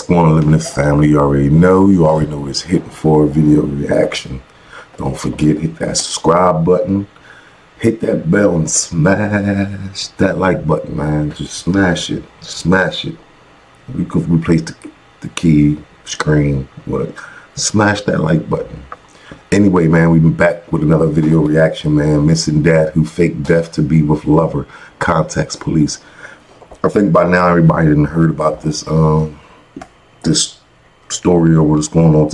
going on, Living This Family? You already know it's hitting for a video reaction. Don't forget, hit that subscribe button, hit that bell, and smash that like button, man. Just smash it. We could replace the key, screen, what? Smash that like button. Anyway, man, we've been back with another video reaction, man. Missing dad who faked death to be with lover, contacts police. I think by now everybody done heard about this this story or what's going on.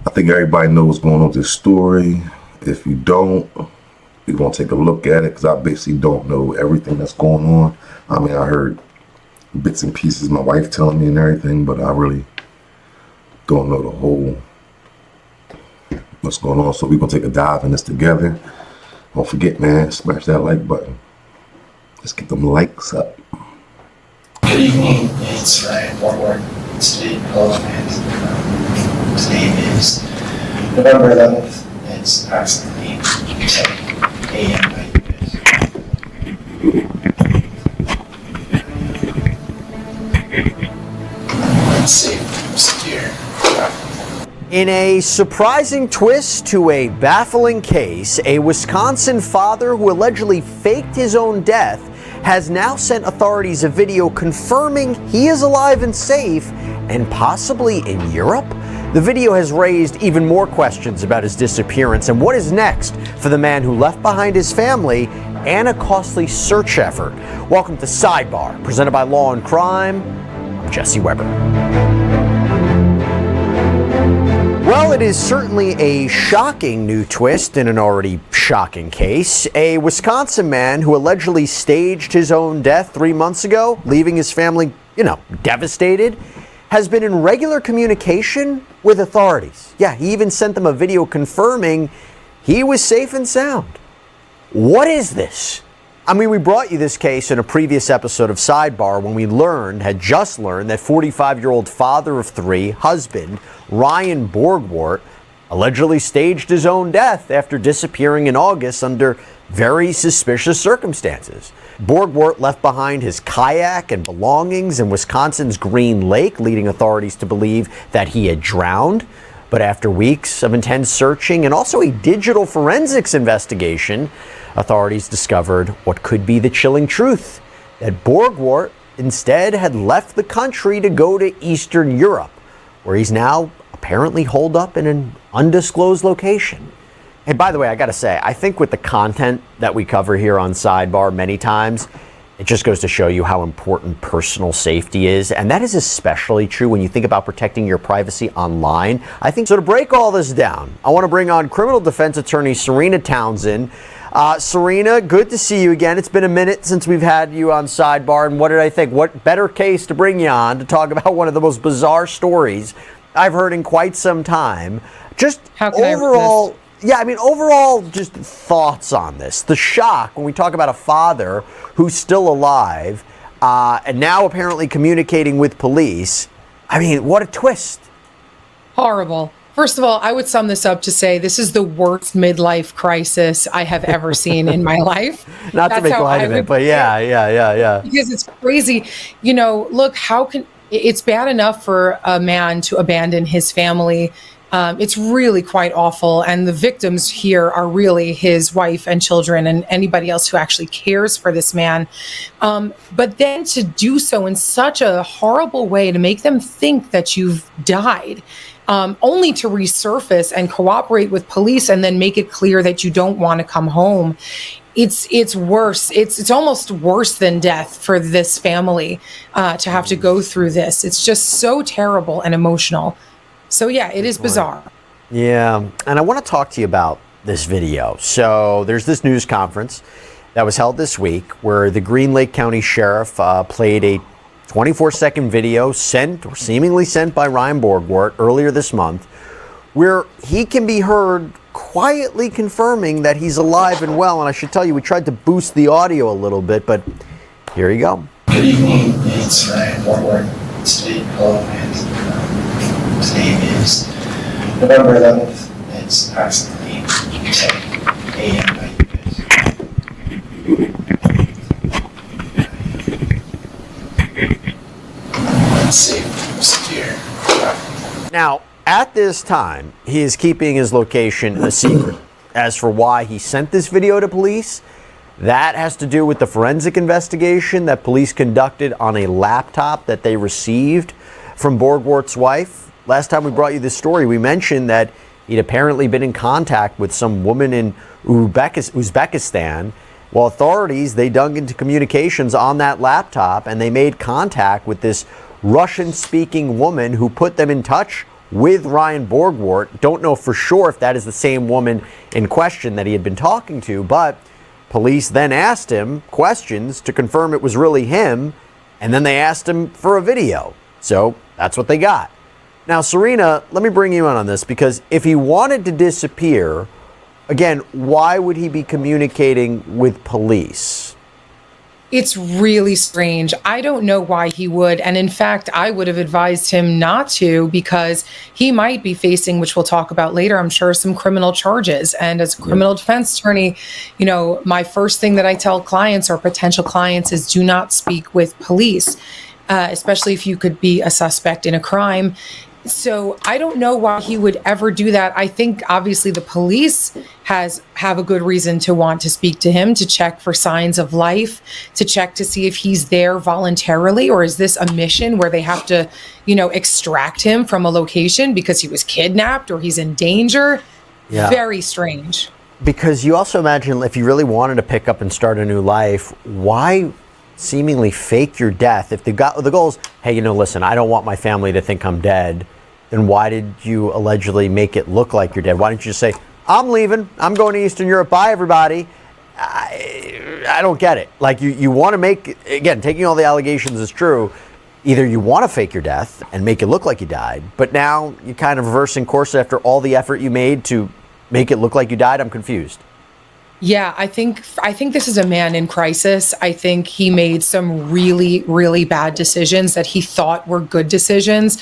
I think everybody knows what's going on with this story. If you don't, we're gonna take a look at it because I basically don't know everything that's going on. I mean, I heard bits and pieces, my wife telling me and everything, but I really don't know the whole what's going on. So we're gonna take a dive in this together. Don't forget, man, smash that like button. Let's get them likes up. Good evening, it's Ryan Warwick, State Parliament. Today is November 11th. It's approximately 10 a.m. Let's see what's here. In a surprising twist to a baffling case, a Wisconsin father who allegedly faked his own death has now sent authorities a video confirming he is alive and safe and possibly in Europe. The video has raised even more questions about his disappearance and what is next for the man who left behind his family and a costly search effort. Welcome to Sidebar, presented by Law and Crime. I'm Jesse Weber. Well, it is certainly a shocking new twist in an already shocking case. A Wisconsin man who allegedly staged his own death 3 months ago, leaving his family, devastated, has been in regular communication with authorities. Yeah, he even sent them a video confirming he was safe and sound. What is this? I mean, we brought you this case in a previous episode of Sidebar when we had just learned that 45-year-old father of three, husband, Ryan Borgwart, allegedly staged his own death after disappearing in August under very suspicious circumstances. Borgwart left behind his kayak and belongings in Wisconsin's Green Lake, leading authorities to believe that he had drowned. But after weeks of intense searching and also a digital forensics investigation, authorities discovered what could be the chilling truth, that Borgwart instead had left the country to go to Eastern Europe, where he's now apparently holed up in an undisclosed location. And by the way, I gotta say, I think with the content that we cover here on Sidebar many times, it just goes to show you how important personal safety is. And that is especially true when you think about protecting your privacy online. I think so. To break all this down, I want to bring on criminal defense attorney Serena Townsend. Serena, good to see you again. It's been a minute since we've had you on Sidebar. And what did I think? What better case to bring you on to talk about one of the most bizarre stories I've heard in quite some time. Just overall, overall, just thoughts on this. The shock when we talk about a father who's still alive and now apparently communicating with police. I mean, what a twist. Horrible. First of all, I would sum this up to say this is the worst midlife crisis I have ever seen in my life. Not to make light of it, but yeah. Because it's crazy. Look, it's bad enough for a man to abandon his family. It's really quite awful. And the victims here are really his wife and children and anybody else who actually cares for this man. But then to do so in such a horrible way, to make them think that you've died, only to resurface and cooperate with police and then make it clear that you don't want to come home. It's worse. It's almost worse than death for this family to have to go through this. It's just so terrible and emotional. So yeah, it is bizarre. Yeah, and I want to talk to you about this video. So there's this news conference that was held this week where the Green Lake County Sheriff played a 24-second video seemingly sent by Ryan Borgwart earlier this month, where he can be heard quietly confirming that he's alive and well. And I should tell you, we tried to boost the audio a little bit, but here you go. Good evening, it's Ryan Warwick, State Parliament. Today is November 11th. It's approximately 10 a.m. unsafe, severe. Now, at this time, he is keeping his location a secret. As for why he sent this video to police, that has to do with the forensic investigation that police conducted on a laptop that they received from Borgwart's wife. Last time we brought you this story, we mentioned that he'd apparently been in contact with some woman in Uzbekistan. Well, authorities, they dug into communications on that laptop and they made contact with this Russian-speaking woman who put them in touch with Ryan Borgwart. Don't know for sure if that is the same woman in question that he had been talking to, but police then asked him questions to confirm it was really him, and then they asked him for a video. So that's what they got. Now, Serena, let me bring you in on this, because if he wanted to disappear, again, why would he be communicating with police? It's really strange. I don't know why he would. And in fact, I would have advised him not to, because he might be facing, which we'll talk about later, I'm sure, some criminal charges. And as a criminal defense attorney, you know, my first thing that I tell clients or potential clients is do not speak with police, especially if you could be a suspect in a crime. So I don't know why he would ever do that. I think obviously the police have a good reason to want to speak to him, to check for signs of life, to check to see if he's there voluntarily, or is this a mission where they have to, you know, extract him from a location because he was kidnapped or he's in danger? Yeah. Very strange. Because you also imagine if you really wanted to pick up and start a new life, why seemingly fake your death? If the goal is, hey, you know, listen, I don't want my family to think I'm dead, then why did you allegedly make it look like you're dead? Why didn't you just say, I'm leaving, I'm going to Eastern Europe, bye everybody? I don't get it. Like, you want to make, again, taking all the allegations as true, either you want to fake your death and make it look like you died, but now you're kind of reversing course after all the effort you made to make it look like you died. I'm confused. Yeah, I think this is a man in crisis. I think he made some really, really bad decisions that he thought were good decisions.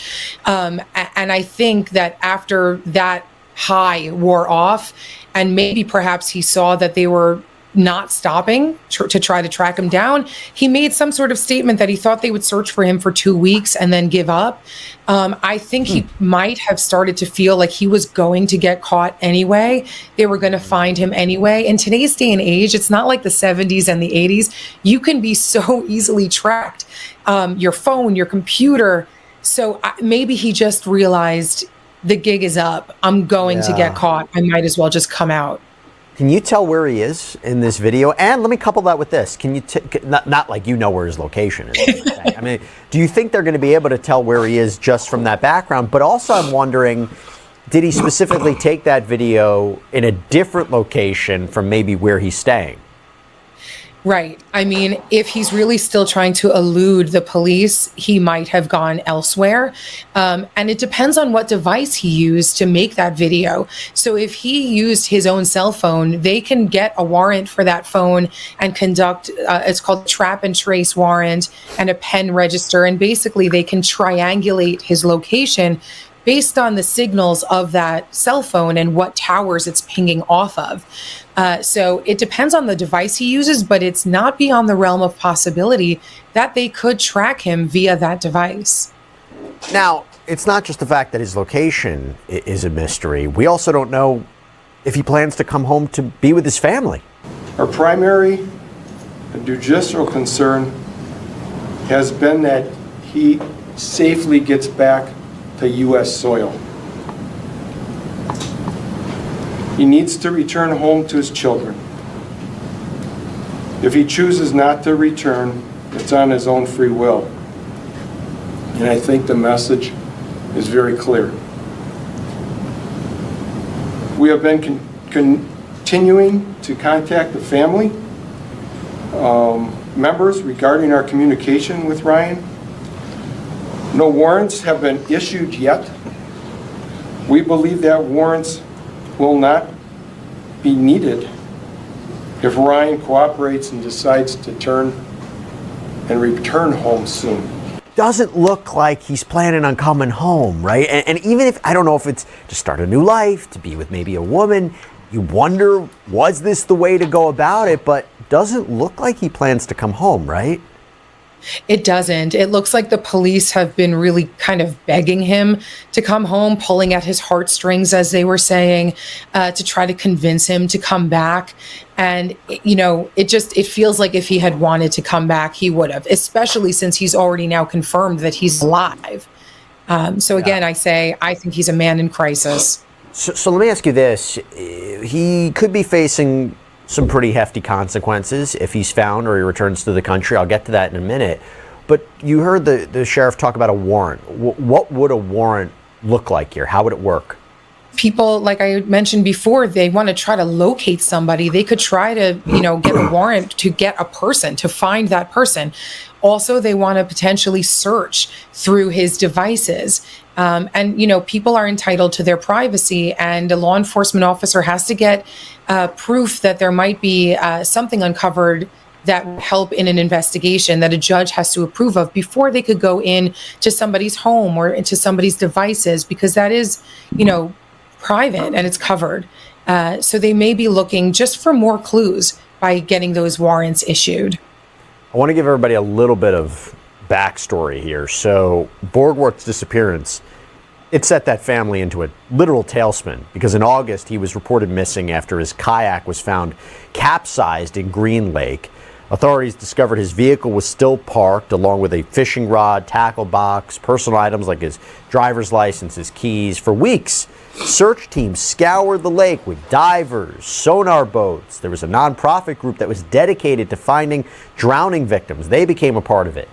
And I think that after that high wore off, and maybe perhaps he saw that they were not stopping to try to track him down, he made some sort of statement that he thought they would search for him for 2 weeks and then give up. I think he might have started to feel like he was going to get caught anyway. They were going to find him anyway. In today's day and age, it's not like the 70s and the 80s. You can be so easily tracked. Your phone, your computer. So maybe he just realized the gig is up. I'm going to get caught. I might as well just come out. Can you tell where he is in this video? And let me couple that with this. Can you, not like you know where his location is. I mean, do you think they're going to be able to tell where he is just from that background? But also I'm wondering, did he specifically take that video in a different location from maybe where he's staying? Right. I mean, if he's really still trying to elude the police, he might have gone elsewhere. And it depends on what device he used to make that video. So if he used his own cell phone, they can get a warrant for that phone and conduct, it's called trap and trace warrant, and a pen register. And basically they can triangulate his location based on the signals of that cell phone and what towers it's pinging off of. So it depends on the device he uses, but it's not beyond the realm of possibility that they could track him via that device. Now, it's not just the fact that his location is a mystery. We also don't know if he plans to come home to be with his family. Our primary judicial concern has been that he safely gets back to U.S. soil. He needs to return home to his children. If he chooses not to return, it's on his own free will. And I think the message is very clear. We have been continuing to contact the family members regarding our communication with Ryan. No warrants have been issued yet. We believe that warrants will not be needed if Ryan cooperates and decides to turn and return home soon. Doesn't look like he's planning on coming home, right? And even if, I don't know if it's to start a new life, to be with maybe a woman, you wonder, was this the way to go about it? But doesn't look like he plans to come home, right? It doesn't. It looks like the police have been really kind of begging him to come home, pulling at his heartstrings, as they were saying, to try to convince him to come back. And, it feels like if he had wanted to come back, he would have, especially since he's already now confirmed that he's alive. So again, I think he's a man in crisis. So let me ask you this. He could be facing some pretty hefty consequences if he's found or he returns to the country. I'll get to that in a minute. But you heard the sheriff talk about a warrant. What would a warrant look like here? How would it work? People, like I mentioned before, they want to try to locate somebody. They could try to, get a warrant to get a person, to find that person. Also, they want to potentially search through his devices. People are entitled to their privacy, and a law enforcement officer has to get proof that there might be something uncovered that would help in an investigation that a judge has to approve of before they could go in to somebody's home or into somebody's devices, because that is, private and it's covered. So they may be looking just for more clues by getting those warrants issued. I want to give everybody a little bit of backstory here. So Borgwart's disappearance, it set that family into a literal tailspin, because in August he was reported missing after his kayak was found capsized in Green Lake. Authorities discovered his vehicle was still parked, along with a fishing rod, tackle box, personal items like his driver's license, his keys. For weeks, search teams scoured the lake with divers, sonar boats. There was a nonprofit group that was dedicated to finding drowning victims. They became a part of it.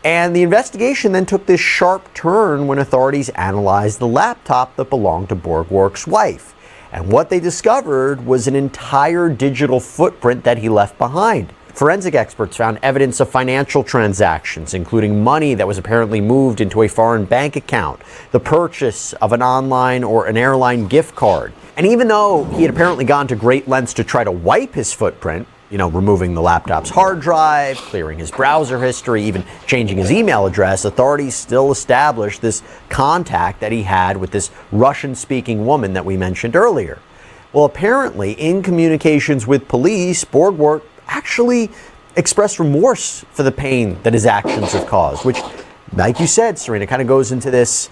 And the investigation then took this sharp turn when authorities analyzed the laptop that belonged to Borgwart's wife. And what they discovered was an entire digital footprint that he left behind. Forensic experts found evidence of financial transactions, including money that was apparently moved into a foreign bank account, the purchase of an online or an airline gift card. And even though he had apparently gone to great lengths to try to wipe his footprint, removing the laptop's hard drive, clearing his browser history, even changing his email address, authorities still established this contact that he had with this Russian-speaking woman that we mentioned earlier. Well, apparently, in communications with police, Borgwart actually expressed remorse for the pain that his actions have caused, which, like you said, Serena, kind of goes into this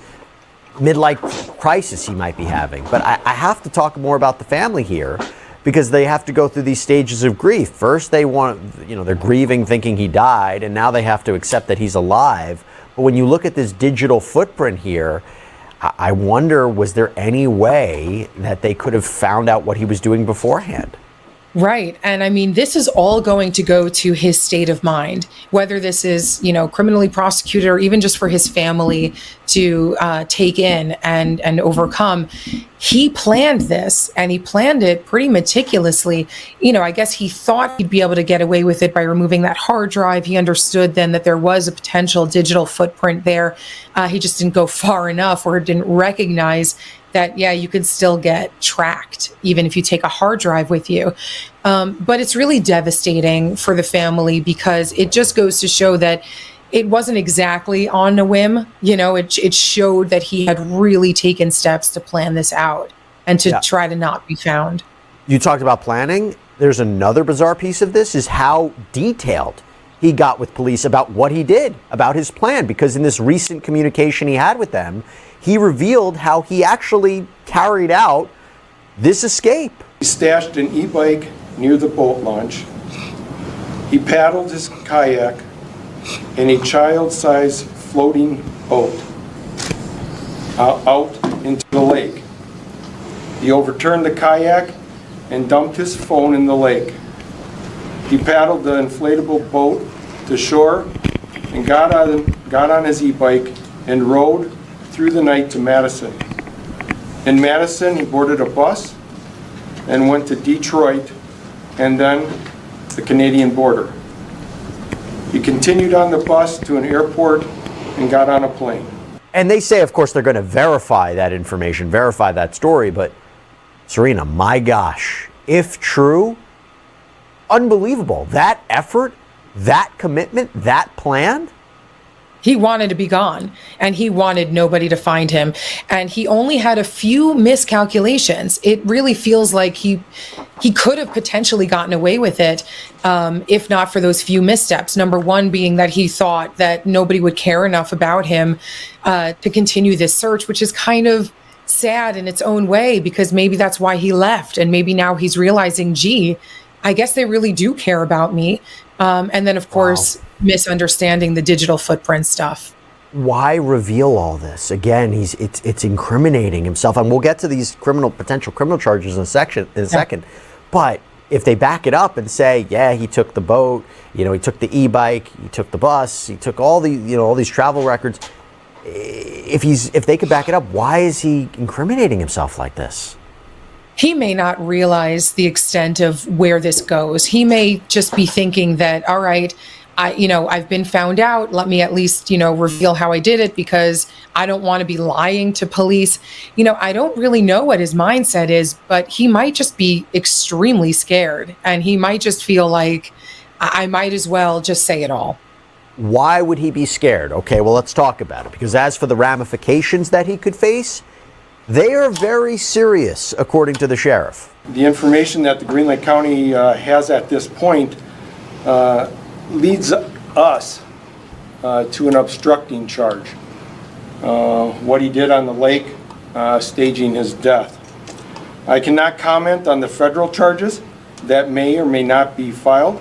midlife crisis he might be having. But I have to talk more about the family here, because they have to go through these stages of grief. First, they're grieving thinking he died, and now they have to accept that he's alive. But when you look at this digital footprint here, I wonder, was there any way that they could have found out what he was doing beforehand? Right. And I mean, this is all going to go to his state of mind, whether this is, criminally prosecuted or even just for his family to take in and overcome. He planned this, and he planned it pretty meticulously. I guess he thought he'd be able to get away with it by removing that hard drive. He understood then that there was a potential digital footprint there. He just didn't go far enough, or didn't recognize that, you could still get tracked even if you take a hard drive with you. But it's really devastating for the family, because it just goes to show that it wasn't exactly on a whim. It showed that he had really taken steps to plan this out and to try to not be found. You talked about planning. There's another bizarre piece of this, is how detailed he got with police about what he did, about his plan, because in this recent communication he had with them, he revealed how he actually carried out this escape. He stashed an e-bike near the boat launch. He paddled his kayak in a child-sized floating boat out into the lake. He overturned the kayak and dumped his phone in the lake. He paddled the inflatable boat to shore and got on his e-bike and rode through the night to Madison. In Madison, he boarded a bus and went to Detroit and then the Canadian border. He continued on the bus to an airport and got on a plane. And they say, of course, they're going to verify that information, verify that story. But Serena, my gosh, if true, unbelievable. That effort, that commitment, that plan. He wanted to be gone, and he wanted nobody to find him. And he only had a few miscalculations. It really feels like he he could have potentially gotten away with it if not for those few missteps. Number one being that he thought that nobody would care enough about him to continue this search, which is kind of sad in its own way, because maybe that's why he left. And maybe now he's realizing, gee, I guess they really do care about me. And then, of course, misunderstanding the digital footprint stuff. Why reveal all this? Again, it's incriminating himself. And we'll get to these potential criminal charges in a second. But if they back it up and say, yeah, he took the boat, he took the e-bike, he took the bus, he took all these travel records. If they could back it up, why is he incriminating himself like this? He may not realize the extent of where this goes. He may just be thinking that, all right, I've been found out. Let me at least, reveal how I did it, because I don't want to be lying to police. I don't really know what his mindset is, but he might just be extremely scared, and he might just feel like I might as well just say it all. Why would he be scared? Okay, well, let's talk about it. Because as for the ramifications that he could face, they are very serious, according to the sheriff. The information that the Green Lake County has at this point leads us to an obstructing charge. What he did on the lake, staging his death. I cannot comment on the federal charges that may or may not be filed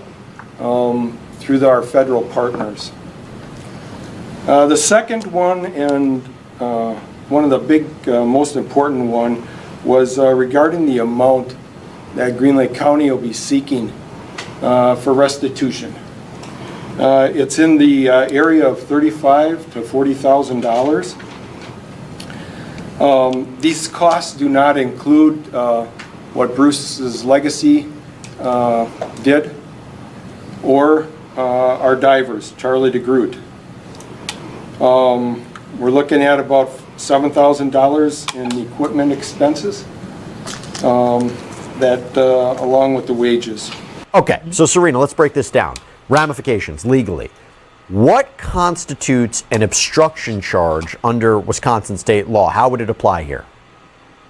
through our federal partners. The second one, and one of the big, most important one, was regarding the amount that Green Lake County will be seeking for restitution. It's in the area of $35,000 to $40,000. These costs do not include what Bruce's legacy did, or our divers, Charlie DeGroot. We're looking at about $7,000 in equipment expenses, along with the wages. Okay, so Serena, let's break this down. Ramifications legally. What constitutes an obstruction charge under Wisconsin state law? How would it apply here?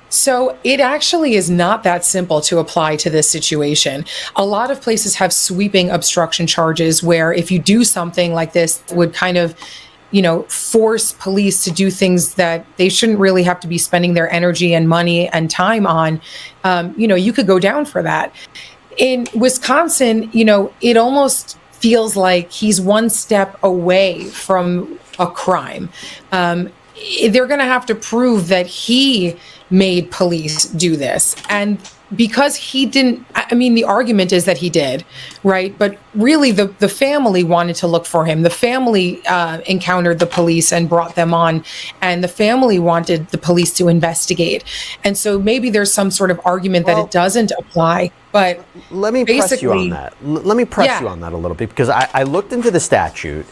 So it actually is not that simple to apply to this situation. A lot of places have sweeping obstruction charges where if you do something like this, it would kind of force police to do things that they shouldn't really have to be spending their energy and money and time on. You could go down for that. In Wisconsin, it almost feels like he's one step away from a crime. They're going to have to prove that he made police do this. And because he didn't, the argument is that he did, right? But really the family wanted to look for him. The family encountered the police and brought them on, and the family wanted the police to investigate. And so maybe there's some sort of argument that it doesn't apply. But let me press you on that. Let me press you on that a little bit, because I looked into the statute,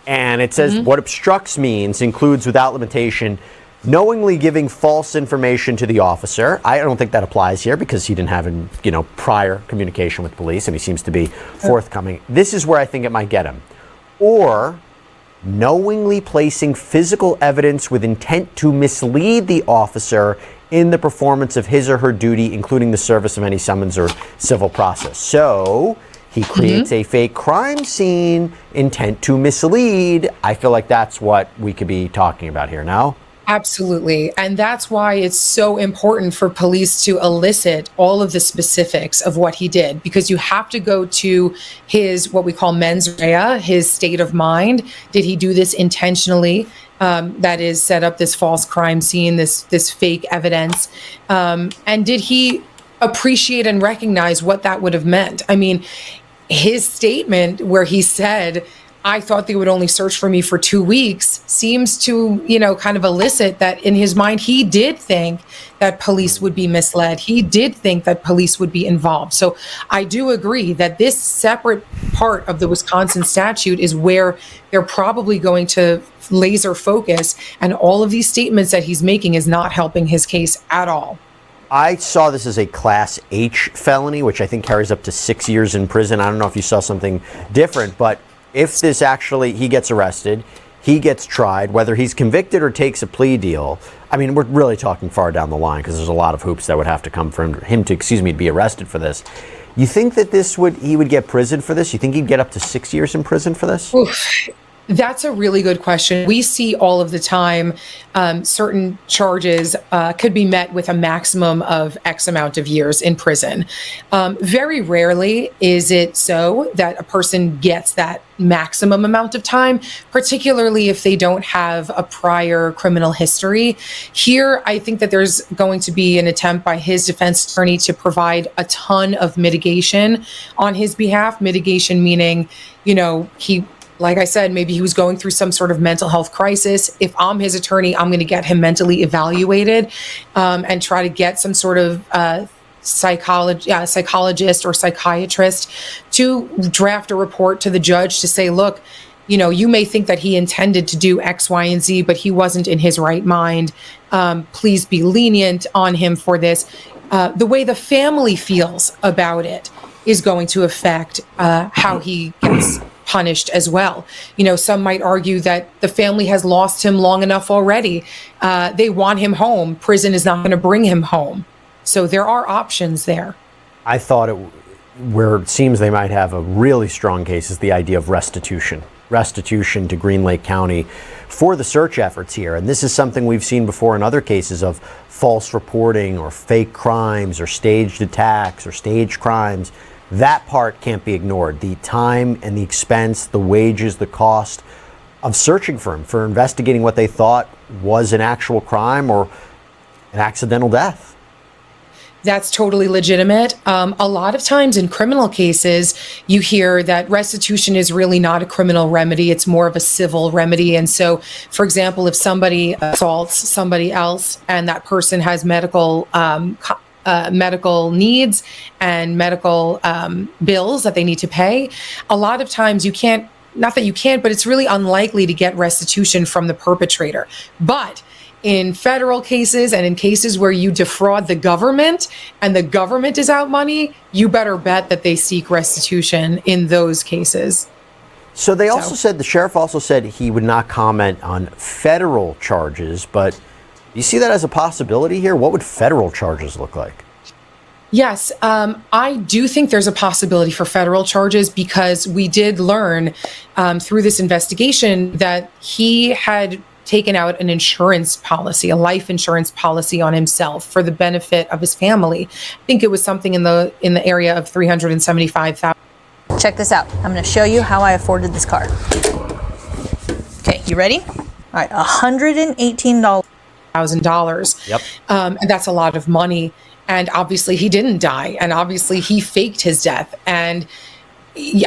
and it says what obstructs means includes without limitation knowingly giving false information to the officer. I don't think that applies here because he didn't have prior communication with police, and he seems to be forthcoming. This is where I think it might get him. Or knowingly placing physical evidence with intent to mislead the officer in the performance of his or her duty, including the service of any summons or civil process. So he creates a fake crime scene, intent to mislead. I feel like that's what we could be talking about here now. Absolutely. And that's why it's so important for police to elicit all of the specifics of what he did, because you have to go to his, what we call mens rea, his state of mind. Did he do this intentionally? That is, set up this false crime scene, this fake evidence. And did he appreciate and recognize what that would have meant? His statement where he said, I thought they would only search for me for 2 weeks, seems to, kind of elicit that in his mind, he did think that police would be misled. He did think that police would be involved. So I do agree that this separate part of the Wisconsin statute is where they're probably going to laser focus. And all of these statements that he's making is not helping his case at all. I saw this as a Class H felony, which I think carries up to 6 years in prison. I don't know if you saw something different, but if this actually, he gets arrested, He gets tried, whether he's convicted or takes a plea deal. I mean, we're really talking far down the line because there's a lot of hoops that would have to come for him to be arrested for this. You think that he would get prison for this? You think he'd get up to 6 years in prison for this? Oof. That's a really good question. We see all of the time certain charges could be met with a maximum of X amount of years in prison. Very rarely is it so that a person gets that maximum amount of time, particularly if they don't have a prior criminal history. Here, I think that there's going to be an attempt by his defense attorney to provide a ton of mitigation on his behalf. Mitigation meaning, like I said, maybe he was going through some sort of mental health crisis. If I'm his attorney, I'm going to get him mentally evaluated and try to get some sort of psychologist or psychiatrist to draft a report to the judge to say, look, you may think that he intended to do X, Y, and Z, but he wasn't in his right mind. Please be lenient on him for this. The way the family feels about it is going to affect how he gets punished as well. Some might argue that the family has lost him long enough already. They want him home. Prison is not going to bring him home. So there are options there. I thought where it seems they might have a really strong case is the idea of restitution. Restitution to Green Lake County for the search efforts here. And this is something we've seen before in other cases of false reporting or fake crimes or staged attacks or staged crimes. That part can't be ignored. The time and the expense, the wages, the cost of searching for him, for investigating what they thought was an actual crime or an accidental death. That's totally legitimate. A lot of times in criminal cases, you hear that restitution is really not a criminal remedy. It's more of a civil remedy. And so, for example, if somebody assaults somebody else and that person has medical needs and medical bills that they need to pay, a lot of times you can't, not that you can't, but it's really unlikely to get restitution from the perpetrator. But in federal cases and in cases where you defraud the government and the government is out money, you better bet that they seek restitution in those cases. So they also said, the sheriff also said he would not comment on federal charges, but you see that as a possibility here? What would federal charges look like? Yes, I do think there's a possibility for federal charges because we did learn through this investigation that he had taken out an insurance policy, a life insurance policy on himself for the benefit of his family. I think it was something in the area of $375,000. Check this out. I'm going to show you how I afforded this car. Okay, you ready? All right, $118,000. Yep. And that's a lot of money. And obviously he didn't die. And obviously he faked his death. And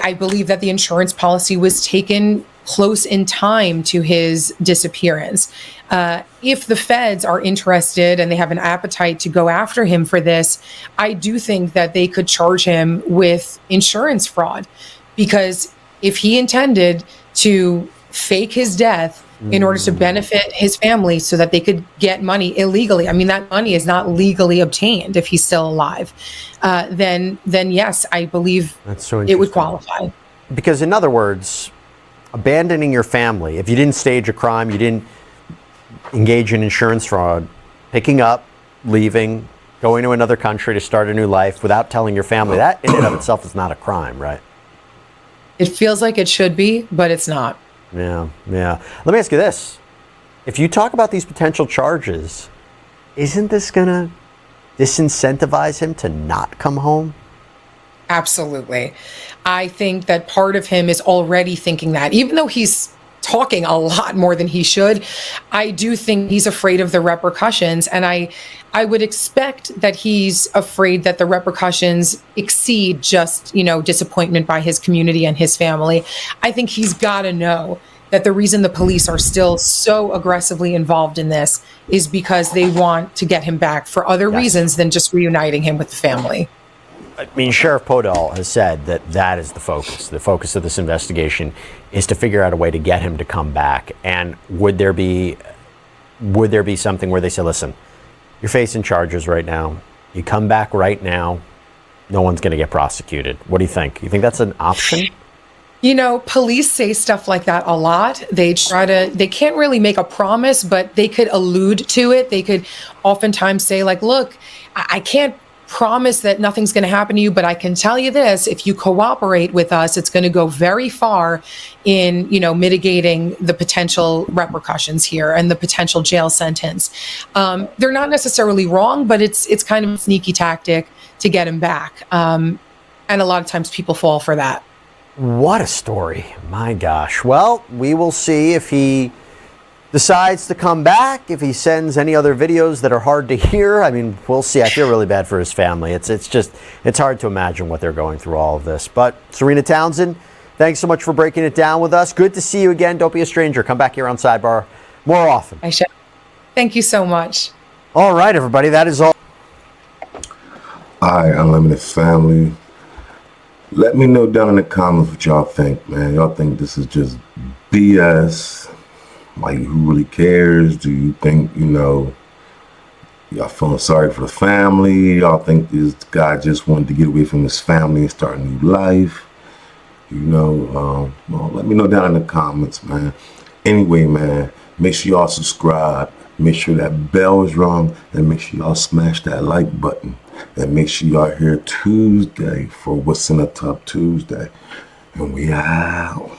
I believe that the insurance policy was taken close in time to his disappearance. If the feds are interested and they have an appetite to go after him for this, I do think that they could charge him with insurance fraud, because if he intended to fake his death in order to benefit his family so that they could get money illegally, I mean, that money is not legally obtained if he's still alive, then yes, I believe it would qualify. Because in other words, abandoning your family, if you didn't stage a crime, you didn't engage in insurance fraud, picking up, leaving, going to another country to start a new life without telling your family, that in and of itself is not a crime, right? It feels like it should be, but it's not. Yeah. Let me ask you this. If you talk about these potential charges, isn't this going to disincentivize him to not come home? Absolutely. I think that part of him is already thinking that, even though he's talking a lot more than he should, I do think he's afraid of the repercussions. And I would expect that he's afraid that the repercussions exceed just, disappointment by his community and his family. I think he's got to know that the reason the police are still so aggressively involved in this is because they want to get him back for other reasons than just reuniting him with the family. I mean, Sheriff Podell has said that is the focus. The focus of this investigation is to figure out a way to get him to come back. And would there be something where they say, listen, you're facing charges right now. You come back right now, no one's going to get prosecuted. What do you think? You think that's an option? You know, police say stuff like that a lot. They can't really make a promise, but they could allude to it. They could oftentimes say, like, look, I can't promise that nothing's going to happen to you, but I can tell you this: if you cooperate with us, it's going to go very far in, mitigating the potential repercussions here and the potential jail sentence. They're not necessarily wrong, but it's kind of a sneaky tactic to get him back. And a lot of times people fall for that. What a story. My gosh. Well, we will see if he decides to come back, if he sends any other videos that are hard to hear. I mean, we'll see. I feel really bad for his family. It's hard to imagine what they're going through, all of this. But Serena Townsend, thanks so much for breaking it down with us. Good to see you again. Don't be a stranger. Come back here on Sidebar more often. I shall. Thank you so much. All right, everybody. That is all. All right, Unlimited family. Let me know down in the comments what y'all think, man. Y'all think this is just BS? Like, who really cares? Do you think, y'all feeling sorry for the family? Y'all think this guy just wanted to get away from his family and start a new life? Well, let me know down in the comments, man. Anyway, man, make sure y'all subscribe. Make sure that bell is rung, and make sure y'all smash that like button. And make sure y'all here Tuesday for What's in the Tub Tuesday. And we out.